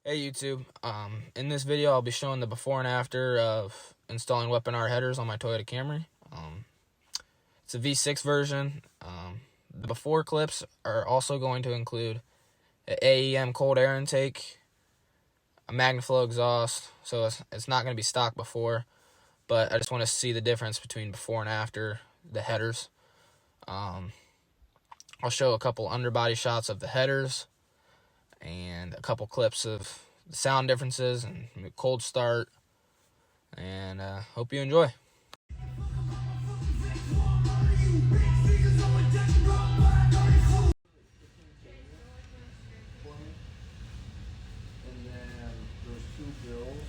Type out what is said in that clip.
Hey YouTube, in this video I'll be showing the before and after of installing weapon R headers on my Toyota Camry. It's a V6 version. The before clips are also going to include an AEM cold air intake, a MagnaFlow exhaust, so it's not going to be stock before, but I just want to see the difference between before and after the headers. I'll show a couple underbody shots of the headers, and a couple clips of the sound differences and cold start, and hope you enjoy. And then there's two bills.